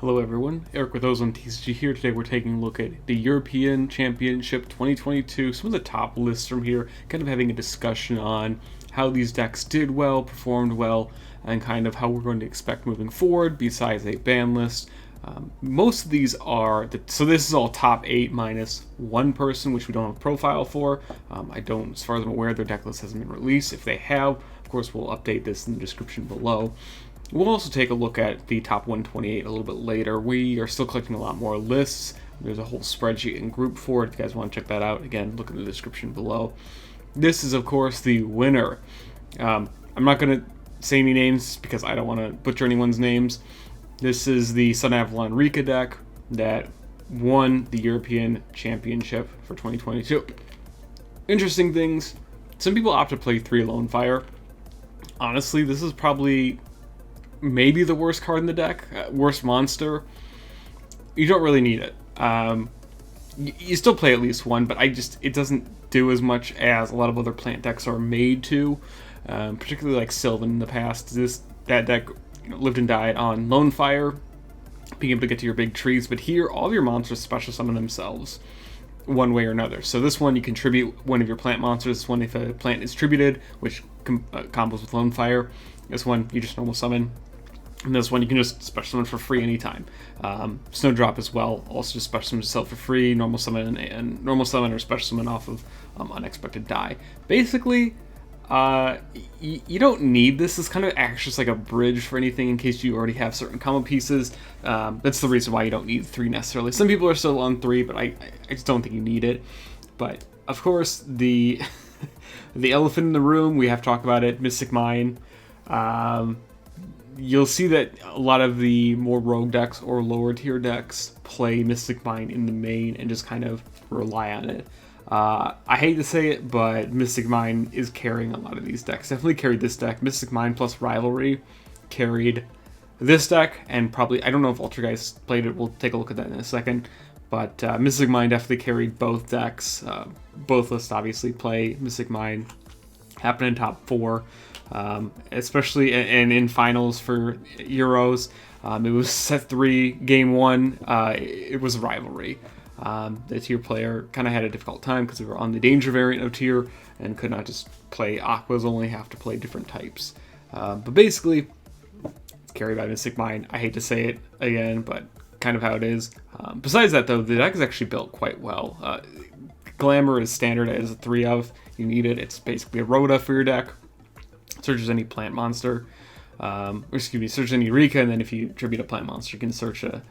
Hello everyone, Eric with OzoneTCG here. Today we're taking a look at the European Championship 2022, some of the top lists from here, kind of having a discussion on how these decks did well, performed well, and kind of how we're going to expect moving forward besides a ban list. Most of these are, so this is all top 8 minus one person, which we don't have a profile for. I don't, as far as I'm aware, their deck list hasn't been released. If they have, of course, we'll update this in the description below. We'll also take a look at the top 128 a little bit later. We are still collecting a lot more lists. There's a whole spreadsheet and group for it. If you guys want to check that out, again, look in the description below. This is, of course, the winner. I'm not going to say any names because I don't want to butcher anyone's names. This is the Sun Avalon Rikka deck that won the European Championship for 2022. Interesting things. Some people opt to play 3 Lone Fire. Honestly, this is probably maybe the worst card in the deck, worst monster. You don't really need it. You still play at least one, but it doesn't do as much as a lot of other plant decks are made to, particularly like Sylvan in the past. That deck lived and died on Lone Fire, being able to get to your big trees, but here all of your monsters special summon themselves one way or another. So this one you contribute one of your plant monsters. This one, if a plant is tributed, which combos with Lone Fire. This one you just normal summon. And this one you can just special summon for free anytime. Snowdrop as well, also just special summon yourself for free, normal summon and normal summon or special summon off of unexpected die. Basically, you don't need this. This kind of acts just like a bridge for anything in case you already have certain combo pieces. That's the reason why you don't need 3 necessarily. Some people are still on 3, but I just don't think you need it. But of course, the the elephant in the room, we have to talk about it, Mystic Mine. You'll see that a lot of the more rogue decks or lower tier decks play Mystic Mine in the main and just kind of rely on it. I hate to say it, but Mystic Mine is carrying a lot of these decks. Definitely carried this deck. Mystic Mine plus Rivalry carried this deck, and probably, I don't know if Altergeist played it. We'll take a look at that in a second. But Mystic Mine definitely carried both decks. Both lists obviously play Mystic Mine. Happened in top 4. Especially and in finals for Euros. It was set 3, game 1. It was a Rivalry. The tier player kind of had a difficult time because we were on the danger variant of tier and could not just play aquas, only have to play different types. But basically, it's carried by Mystic Mine. I hate to say it again, but kind of how it is. Besides that, though, the deck is actually built quite well. Glamour is standard as a 3 of. You need it. It's basically a Rhoda for your deck. Searches any plant monster. Search any Rikka, and then if you tribute a plant monster, you can search a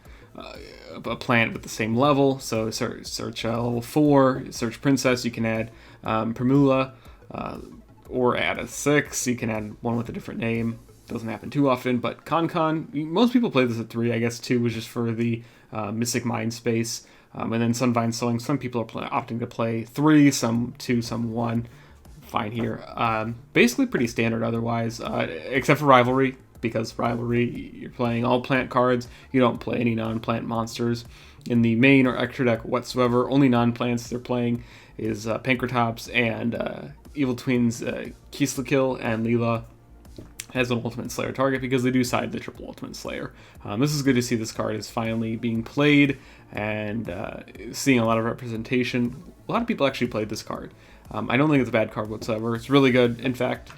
plant with the same level. So search level 4, search Princess, you can add Primula, or add a 6, you can add one with a different name. Doesn't happen too often, but Con, most people play this at 3, I guess 2 was just for the Mystic Mind space. And then Sunvine Sowing, some people are opting to play 3, some 2, some 1. Fine here. Basically pretty standard otherwise, except for Rivalry, because Rivalry, you're playing all plant cards, you don't play any non-plant monsters in the main or extra deck whatsoever. Only non-plants they're playing is Pankratops and Evil Twins Kislakil, and Leela has an Ultimate Slayer target because they do side the triple Ultimate Slayer. This is good to see this card is finally being played and seeing a lot of representation. A lot of people actually played this card. I don't think it's a bad card whatsoever. It's really good. In fact,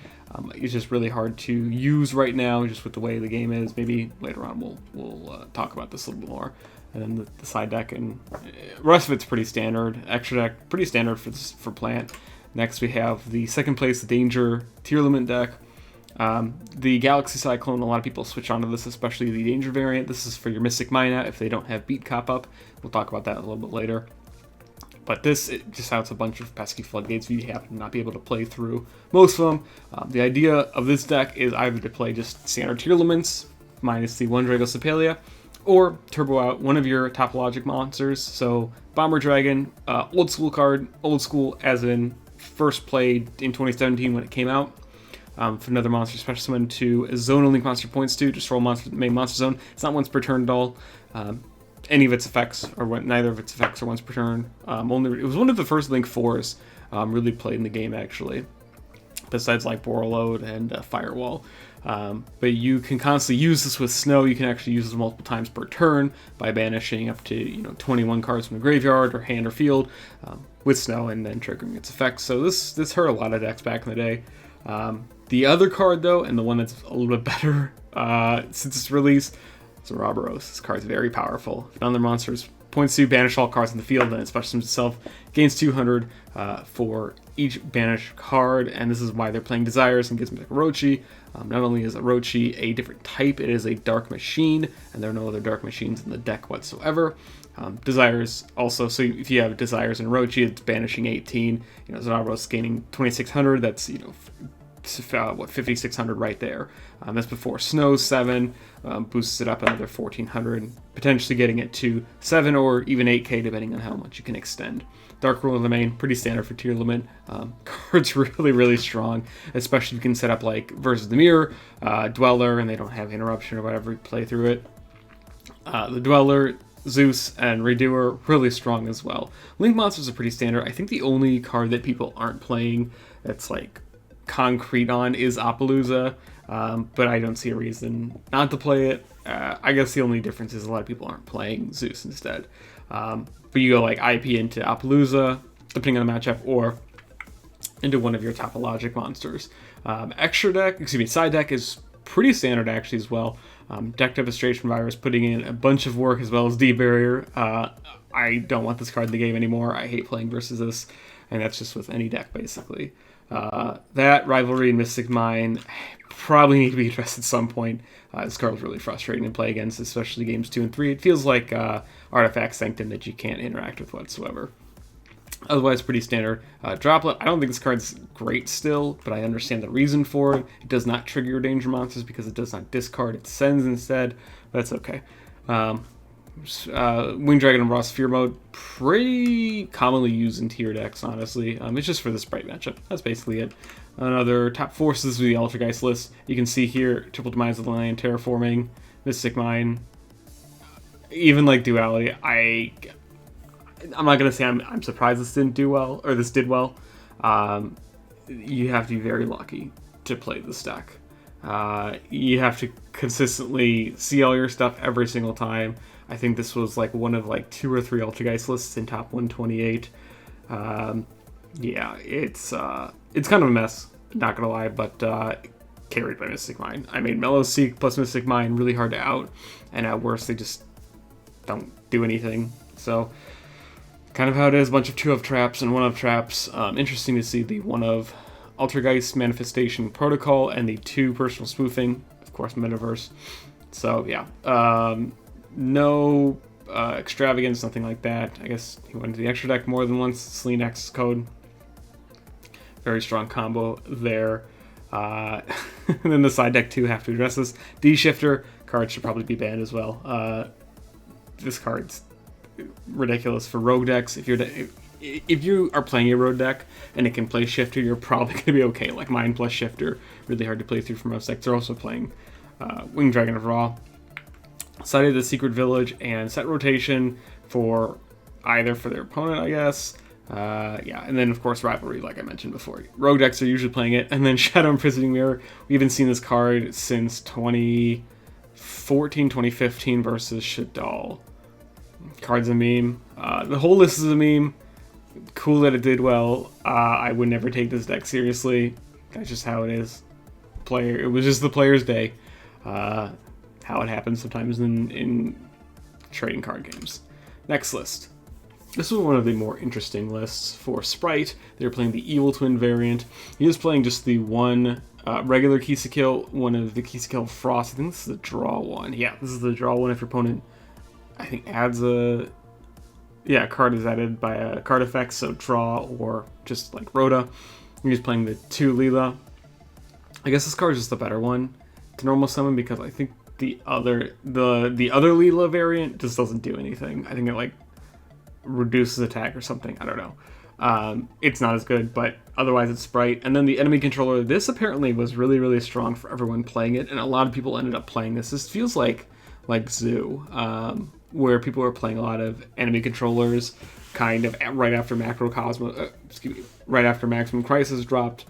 it's just really hard to use right now, just with the way the game is. Maybe later on we'll talk about this a little bit more. And then the side deck and the rest of it's pretty standard. Extra deck, pretty standard for plant. Next we have the second place, the Danger Tearlaments deck. The Galaxy Cyclone, a lot of people switch onto this, especially the Danger variant. This is for your Mystic Mina if they don't have Beat Cop up. We'll talk about that a little bit later. But this, it just outs a bunch of pesky floodgates you happen to not be able to play through most of them. The idea of this deck is either to play just standard Tearlaments minus the 1 Dragosepalia, or turbo out one of your topologic monsters. So Bomber Dragon, old school card, old school as in first played in 2017 when it came out. For another monster special summon to a zone only monster points to, just roll main monster zone. It's not once per turn at all. Any of its effects, or neither of its effects are once per turn. It was one of the first Link 4s really played in the game, actually. besides like Borreload and Firewall. But you can constantly use this with Snow. You can actually use this multiple times per turn by banishing up to 21 cards from the graveyard or hand or field with Snow, and then triggering its effects. So this hurt a lot of decks back in the day. The other card though, and the one that's a little bit better since its release, is Ouroboros. This card's very powerful. If another monster's points to banish all cards in the field, then it specials itself, gains 200 for each banished card, and this is why they're playing Desires and gives me like Orochi. Not only is Orochi a different type, it is a dark machine, and there are no other dark machines in the deck whatsoever. Desires also, so if you have Desires and Orochi, it's banishing 18. Ouroboros gaining 2600. That's 5600 right there. That's before Snow 7 boosts it up another 1400, potentially getting it to 7 or even 8k depending on how much you can extend. Dark Rule of the Main, pretty standard for Tearlaments. Card's really strong, especially if you can set up like Versus the Mirror, Dweller, and they don't have interruption or whatever you play through it. The Dweller, Zeus, and Redoer, really strong as well. Link Monsters are pretty standard. I think the only card that people aren't playing that's like concrete on is Appaloosa, but I don't see a reason not to play it. I guess the only difference is a lot of people aren't playing Zeus instead. But you go like IP into Appaloosa, depending on the matchup, or into one of your topologic monsters. Side deck is pretty standard actually as well. Deck Devastation Virus, putting in a bunch of work as well as D-Barrier. I don't want this card in the game anymore. I hate playing versus this, and that's just with any deck basically. That, Rivalry, and Mystic Mine probably need to be addressed at some point. This card was really frustrating to play against, especially games 2 and 3. It feels like Artifact Sanctum that you can't interact with whatsoever. Otherwise, pretty standard. Droplet, I don't think this card's great still, but I understand the reason for it. It does not trigger your danger monsters because it does not discard, it sends instead, but that's okay. Winged Dragon and Raw Sphere Mode, pretty commonly used in tier decks, honestly. It's just for the Sprite matchup. That's basically it. Another top forces with the Altergeist list. You can see here, Triple Demise of the Lion, Terraforming, Mystic Mine, even like Duality. I'm not gonna say I'm surprised this didn't do well, or this did well. You have to be very lucky to play this deck. You have to consistently see all your stuff every single time. I think this was like one of like 2 or 3 Altergeist lists in top 128. Yeah, it's kind of a mess, not gonna lie, but carried by Mystic Mine. I made Mellow Seek plus Mystic Mine really hard to out, and at worst they just don't do anything. So kind of how it is, a bunch of 2-of traps and 1-of traps. Interesting to see the 1-of Altergeist Manifestation Protocol and the 2 Personal Spoofing, of course Metaverse. So yeah, no extravagance, nothing like that. I guess he went to the extra deck more than once. Selene X code, very strong combo there. And then the side deck too have to address this. D-Shifter card should probably be banned as well. This card's ridiculous for rogue decks. If you are playing a rogue deck and it can play Shifter, you're probably going to be okay. Like Mine plus Shifter, really hard to play through for most decks. They're also playing Winged Dragon of Ra, Side of the Secret Village, and set rotation for either for their opponent, I guess. Yeah, and then of course Rivalry, like I mentioned before. Rogue decks are usually playing it, and then Shadow Imprisoning Mirror. We haven't seen this card since 2014, 2015 versus Shaddoll. Card's a meme. The whole list is a meme. Cool that it did well. I would never take this deck seriously. That's just how it is. It was just the player's day. How it happens sometimes in trading card games. Next list. This was one of the more interesting lists for Sprite. They were playing the Evil Twin variant. He was playing just the one regular Keys to Kill, one of the Keys to Kill Frost. I think this is the draw one. Yeah, this is the draw one if your opponent, I think, adds a card is added by a card effect, so draw or just like Rhoda. He was playing the 2 Leela. I guess this card is just the better one to normal summon because I think the other Leela variant just doesn't do anything. I think it like reduces attack or something. I don't know. It's not as good, but otherwise it's Sprite. And then the enemy controller. This apparently was really strong for everyone playing it, and a lot of people ended up playing this. This feels like Zoo, where people are playing a lot of enemy controllers, kind of right after Maximum Crisis dropped.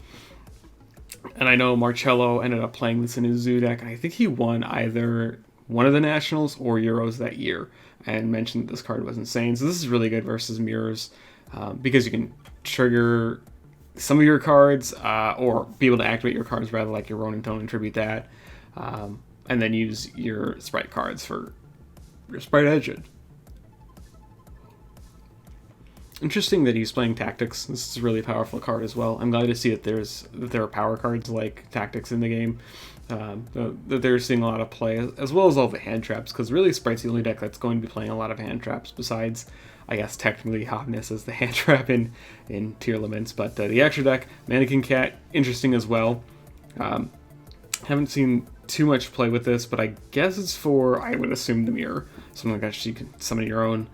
And I know Marcello ended up playing this in his zoo deck, and I think he won either one of the Nationals or Euros that year, and mentioned that this card was insane. So this is really good versus mirrors, because you can trigger some of your cards, or be able to activate your cards rather, like your Ronin Tone and Tribute that, and then use your Sprite cards for your Sprite engine. Interesting that he's playing Tactics. This is a really powerful card as well. I'm glad to see that there are power cards like Tactics in the game. That they're seeing a lot of play, as well as all the hand traps, because really Sprite's the only deck that's going to be playing a lot of hand traps, besides, I guess, technically Hotness as the hand trap in Tearlaments. But the extra deck, Mannequin Cat, interesting as well. Haven't seen too much play with this, but I guess it's for, I would assume, the mirror. Something like that, so you can summon your own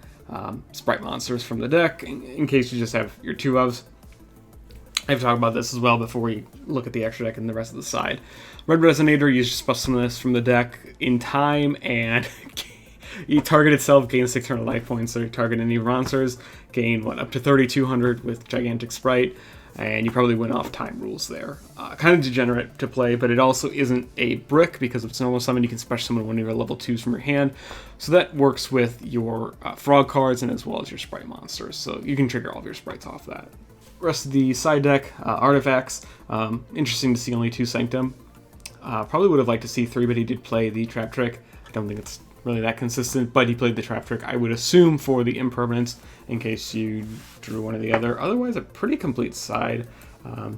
Sprite monsters from the deck, in case you just have your 2-ofs. I have to talk about this as well before we look at the extra deck and the rest of the side. Red Resonator, you just special summon this from the deck in time, and you target itself, gain 600 life points, so you target any monsters, gain, up to 3,200 with Gigantic Sprite, and you probably win off time rules there. Kind of degenerate to play, but it also isn't a brick, because if it's normal summon, you can special summon one of your level 2s from your hand, so that works with your frog cards and as well as your Sprite monsters, so you can trigger all of your sprites off that. Rest of the side deck, artifacts, interesting to see only 2 Sanctum. Probably would have liked to see 3, but he did play the Trap Trick. I don't think it's really that consistent, but he played the Trap Trick, I would assume, for the impermanence, in case you drew one or the other. Otherwise, a pretty complete side.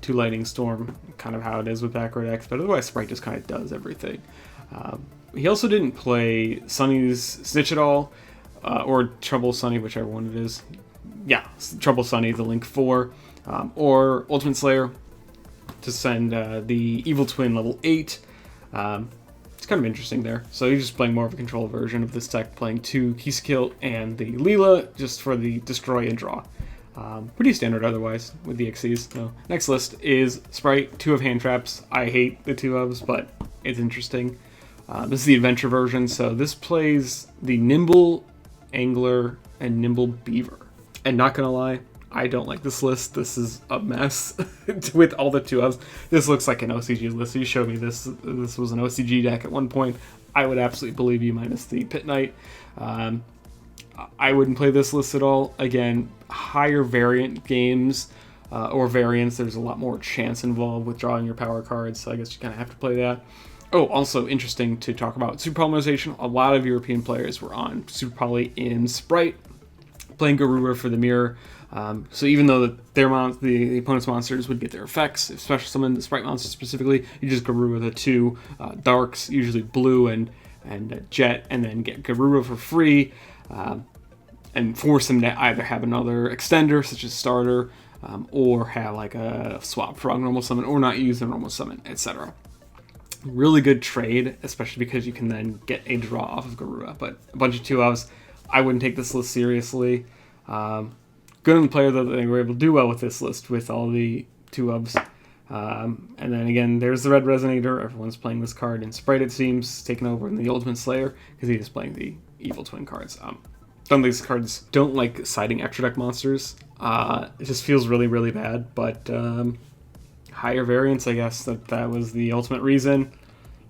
2 Lightning Storm, kind of how it is with back row decks, but otherwise Sprite just kind of does everything. He also didn't play Sunny's Snitch at all, or Trouble Sunny, whichever one it is. Yeah, Trouble Sunny, the Link 4, or Ultimate Slayer to send the Evil Twin level 8. It's kind of interesting there. So he's just playing more of a control version of this deck, playing 2 Kisakill and the Leela just for the Destroy and Draw. Pretty standard otherwise with the Xyz. So next list is Sprite, 2 of hand traps. I hate the 2-ofs, but it's interesting. This is the adventure version, so this plays the Nimble Angler and Nimble Beaver. And not gonna lie, I don't like this list. This is a mess with all the 2-ofs. This looks like an OCG list. You showed me this. This was an OCG deck at one point. I would absolutely believe you, minus the Pit Knight. I wouldn't play this list at all. Again, higher variant games or variants, there's a lot more chance involved with drawing your power cards, so I guess you kind of have to play that. Oh, also interesting to talk about Super Polarization. A lot of European players were on Super Poly in Sprite, playing Garura for the mirror. So even though the opponent's monsters would get their effects, especially some of the Sprite monsters specifically, you just Garura the 2 darks, usually blue and jet, and then get Garura for free, and force them to either have another extender, such as starter, or have like a swap frog normal summon, or not use a normal summon, etc. Really good trade, especially because you can then get a draw off of Garura. But a bunch of 2-ofs, I wouldn't take this list seriously. Good on the player, though, that they were able to do well with this list with all the 2-ofs. And then again, there's the Red Resonator. Everyone's playing this card in Sprite, it seems, taking over in the Ultimate Slayer, because he's playing the Evil Twin cards. Some of these cards don't like siding extra deck monsters. It just feels really, really bad, but higher variance, I guess that was the ultimate reason.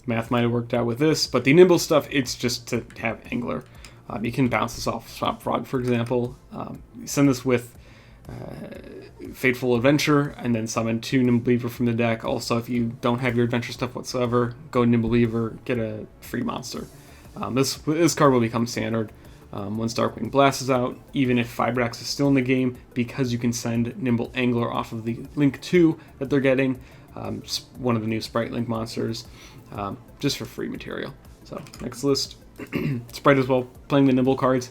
Math might have worked out with this, but the Nimble stuff, it's just to have Angler. You can bounce this off Swap Frog, for example. You send this with Fateful Adventure, and then summon 2 Nimble Beaver from the deck. Also, if you don't have your adventure stuff whatsoever, go Nimble Beaver, get a free monster. This card will become standard once Darkwing Blast is out, even if Fibrax is still in the game, because you can send Nimble Angler off of the Link 2 that they're getting, one of the new Sprite Link monsters, just for free material. So, next list. Sprite as well, playing the Nimble cards.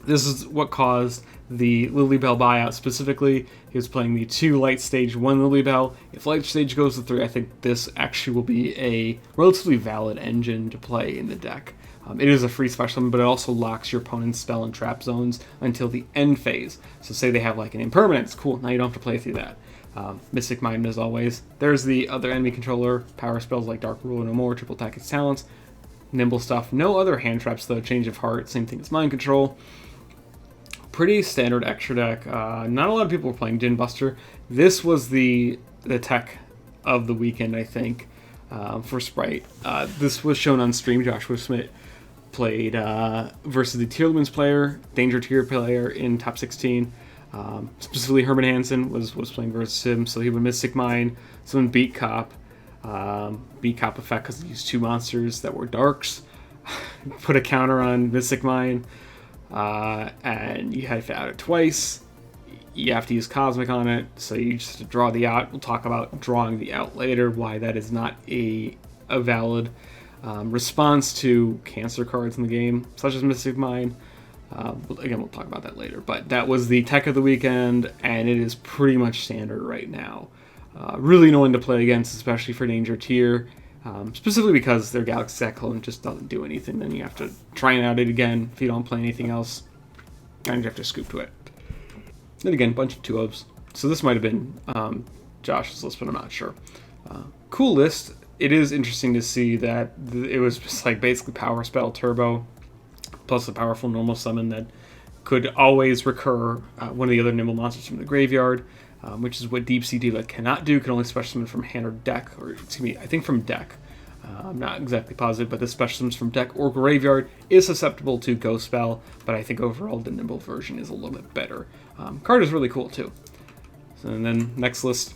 This is what caused the Lilybell buyout specifically. He was playing the 2 Light Stage 1 Lilybell. If Light Stage goes to 3, I think this actually will be a relatively valid engine to play in the deck. It is a free special summon, but it also locks your opponent's spell and trap zones until the end phase. So say they have like an impermanence, cool, now you don't have to play through that. Mystic Mind as always. There's the other enemy controller, power spells like Dark Ruler No More, Triple Attack its Talents, Nimble stuff. No other hand traps though, Change of Heart, same thing as Mind Control. Pretty standard extra deck. Not a lot of people were playing Din Buster. This was the tech of the weekend, I think, for Sprite. This was shown on stream. Joshua Smith played versus the Tearlaments player, Danger Tier player in top 16. Specifically, Herman Hansen was playing versus him, so he would Mystic Mine, someone beat Cop. Beat Cop effect because he used 2 monsters that were darks. Put a counter on Mystic Mine, and you had to out it twice. You have to use Cosmic on it, so you just have to draw the out. We'll talk about drawing the out later, why that is not a valid response to cancer cards in the game, such as Mystic Mine. Again, we'll talk about that later. But that was the tech of the weekend, and it is pretty much standard right now. Really annoying to play against, especially for Danger Tier, specifically because their Galaxy Set clone just doesn't do anything. Then you have to try and out it again if you don't play anything else, and you have to scoop to it. Then again, a bunch of 2-ofs. So this might have been Josh's list, but I'm not sure. Cool list. It is interesting to see that it was just like basically Power Spell Turbo, plus a powerful normal summon that could always recur one of the other nimble monsters from the graveyard, which is what Deep Sea Diva cannot do. Can only special summon from hand or deck, or excuse me, I think from deck. I'm not exactly positive, but the special summons from deck or graveyard is susceptible to Ghost Spell, but I think overall the nimble version is a little bit better. Card is really cool too. So, and then next list,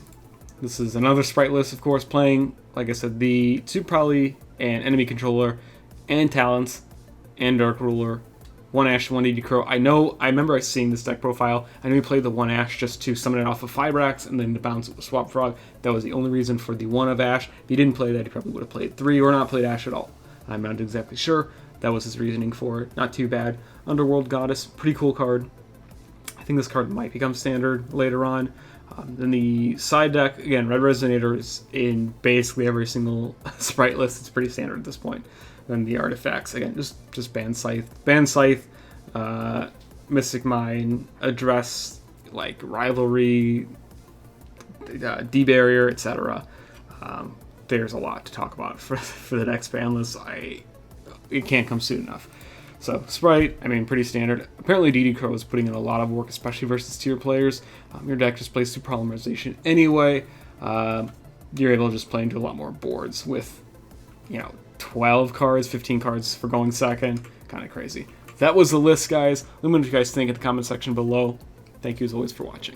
this is another Sprite list, of course, playing, like I said, the Super Poly and Enemy Controller and Talents and Dark Ruler, 1 Ash, 1 ED Crow. I remember seeing this deck profile. I know he played the 1 Ash just to summon it off of Fibrax and then to bounce it with Swap Frog. That was the only reason for the 1 of Ash. If he didn't play that, he probably would have played 3 or not played Ash at all. I'm not exactly sure. That was his reasoning for it. Not too bad. Underworld Goddess, pretty cool card. I think this card might become standard later on. Then the side deck, again, Red Resonator is in basically every single Sprite list. It's pretty standard at this point. Then the artifacts, again, just Ban Scythe, Mystic Mine, Address, like Rivalry, D-Barrier, etc. There's a lot to talk about for the next ban list. It can't come soon enough. So, Sprite, I mean, pretty standard. Apparently, DD Crow is putting in a lot of work, especially versus tier players. Your deck just plays through Polarization anyway. You're able to just play into a lot more boards with, 12 cards, 15 cards for going second. Kind of crazy. That was the list, guys. Let me know what you guys think in the comment section below. Thank you, as always, for watching.